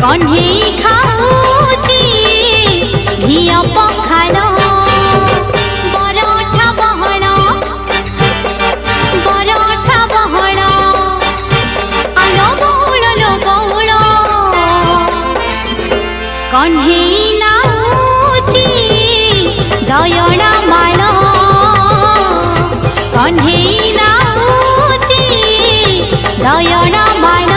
कन्हेई खाऊची घिया पखाल बरठा बहल आलो बौल कन्हेई नाऊची दयणा माल कन्हेई नाऊची दयणा माल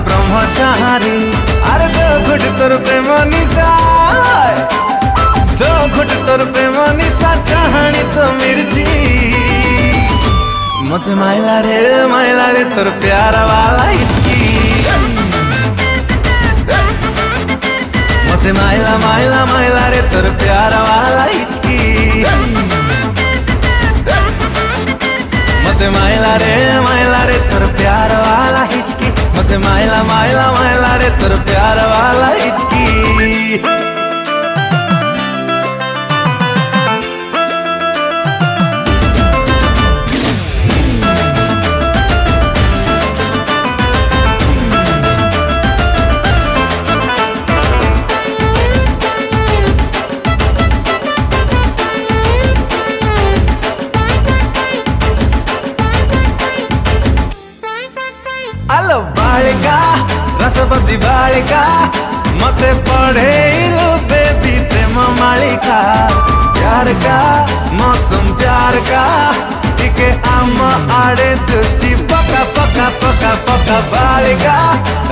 ब्रह्मचारी अरे दो घुट तोर प्रेम निशा दो घुट तोर प्रेम निशा चाहनी तो मिर्ची मते मायला रे तोर प्यारा वाला हिचकी मते मायला रे तोर प्यारा वाला हिचकी मते मायला रे तोर प्यारा वाला हिचकी मते मायला रे तोर प्यार वाला हिचकी अलो बालिका रसवती बालिका मते पढ़ेलु बेबी प्रेम मालिका प्यार का मौसम प्यार का टिके आम आड़े दृष्टि पका पका पका पका बालिका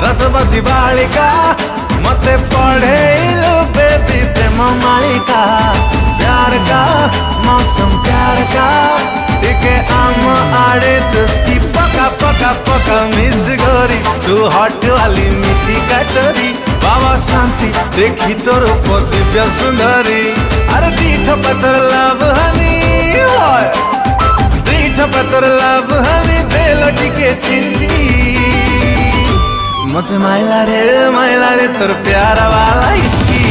रसवती बालिका मते पढ़ेलु बेबी प्रेम मालिका प्यार का मौसम प्यार का टिके आम आड़े दृष्टि पका पका पका मिस गरी तू हट वाली मीठी कटोरी बाबा शांति देखी तोर दिव्य सुंदरी अरे दीठ पतर लव हनी दीठ पतर लव हनी बेल टिके छिंची मते मायला रे तोर प्यारा वाला हिचकी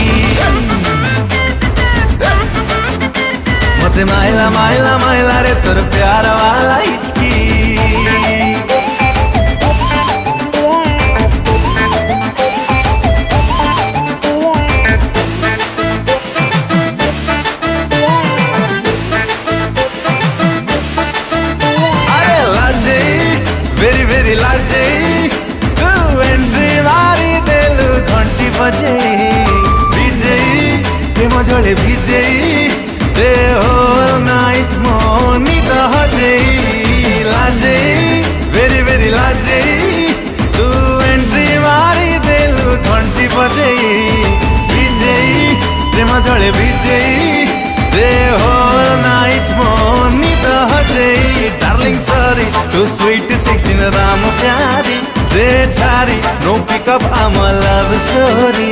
मते मायला रे तोर प्यारा वाला हिचकी वेरी वेरी लाजे तू एंट्री मारी देलु घंटी बजे विजयी प्रेम जले विजयी दे होल नाइट मोनी दहजेई लाजे वेरी वेरी लाजे तू एंट्री मारी देलु घंटी बजे विजयी प्रेम जले विजयी दे होल नाइट मोनी दहजेई darling sorry too sweet to 16 Ram प्यारी दे ठारी no pick up I'm a love story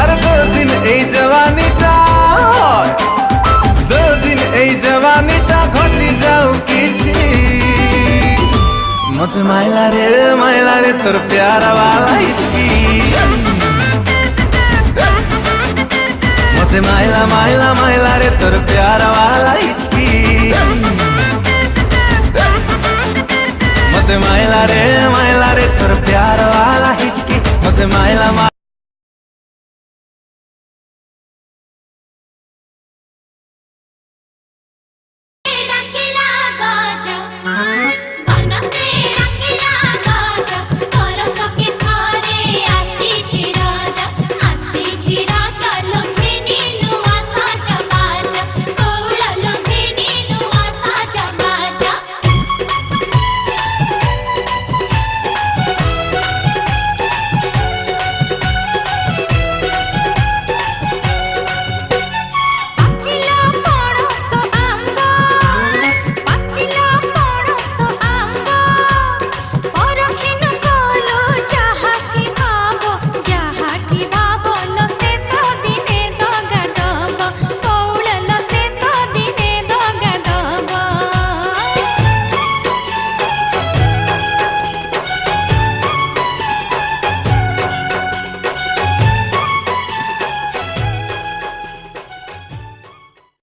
अरे दो दिन ए जवानी टा दो दिन ए जवानी टा घटी जाऊ किछि मते मायला रे तोर प्यारा वाला हिचकी मते मायला रे तोर प्यारा वाला हिचकी मते मायला रे तोर प्यार